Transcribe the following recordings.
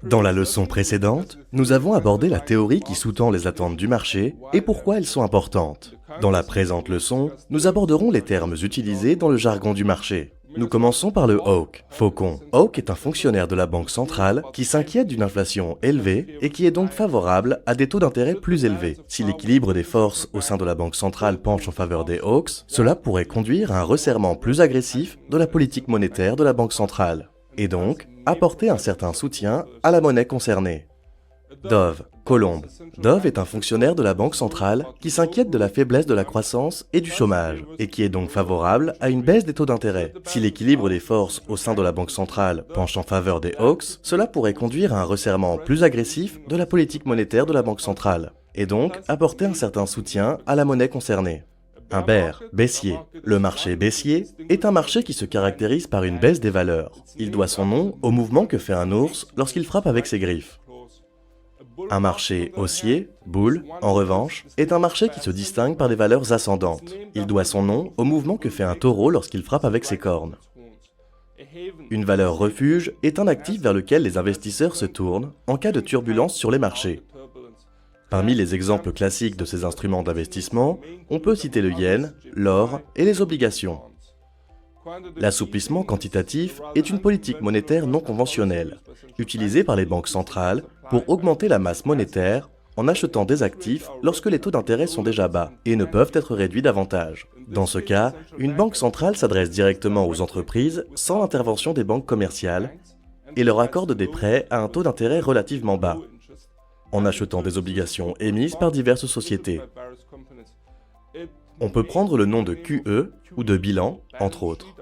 Dans la leçon précédente, nous avons abordé la théorie qui sous-tend les attentes du marché et pourquoi elles sont importantes. Dans la présente leçon, nous aborderons les termes utilisés dans le jargon du marché. Nous commençons par le Hawk, faucon. Hawk est un fonctionnaire de la Banque centrale qui s'inquiète d'une inflation élevée et qui est donc favorable à des taux d'intérêt plus élevés. Si l'équilibre des forces au sein de la Banque centrale penche en faveur des Hawks, cela pourrait conduire à un resserrement plus agressif de la politique monétaire de la Banque centrale, et donc apporter un certain soutien à la monnaie concernée. Dove, colombe. Dove est un fonctionnaire de la Banque centrale qui s'inquiète de la faiblesse de la croissance et du chômage, et qui est donc favorable à une baisse des taux d'intérêt. Si l'équilibre des forces au sein de la Banque centrale penche en faveur des Hawks, cela pourrait conduire à un resserrement plus agressif de la politique monétaire de la Banque centrale, et donc apporter un certain soutien à la monnaie concernée. Un bear, baissier. Le marché baissier est un marché qui se caractérise par une baisse des valeurs. Il doit son nom au mouvement que fait un ours lorsqu'il frappe avec ses griffes. Un marché haussier, bull, en revanche, est un marché qui se distingue par des valeurs ascendantes. Il doit son nom au mouvement que fait un taureau lorsqu'il frappe avec ses cornes. Une valeur refuge est un actif vers lequel les investisseurs se tournent en cas de turbulence sur les marchés. Parmi les exemples classiques de ces instruments d'investissement, on peut citer le yen, l'or et les obligations. L'assouplissement quantitatif est une politique monétaire non conventionnelle, utilisée par les banques centrales pour augmenter la masse monétaire en achetant des actifs lorsque les taux d'intérêt sont déjà bas et ne peuvent être réduits davantage. Dans ce cas, une banque centrale s'adresse directement aux entreprises sans l'intervention des banques commerciales et leur accorde des prêts à un taux d'intérêt relativement bas, en achetant des obligations émises par diverses sociétés. On peut prendre le nom de QE ou de bilan, entre autres.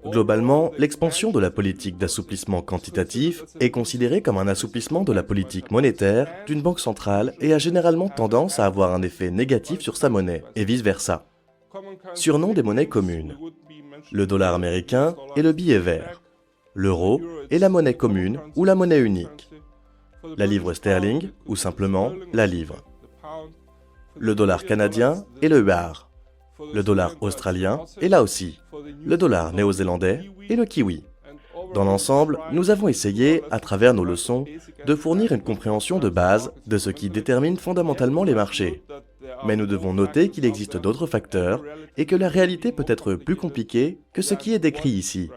Globalement, l'expansion de la politique d'assouplissement quantitatif est considérée comme un assouplissement de la politique monétaire d'une banque centrale et a généralement tendance à avoir un effet négatif sur sa monnaie, et vice-versa. Surnom des monnaies communes. Le dollar américain est le billet vert. L'euro est la monnaie commune ou la monnaie unique. La livre sterling, ou simplement la livre. Le dollar canadien est le yuan. Le dollar australien est là aussi. Le dollar néo-zélandais est le kiwi. Dans l'ensemble, nous avons essayé, à travers nos leçons, de fournir une compréhension de base de ce qui détermine fondamentalement les marchés. Mais nous devons noter qu'il existe d'autres facteurs et que la réalité peut être plus compliquée que ce qui est décrit ici.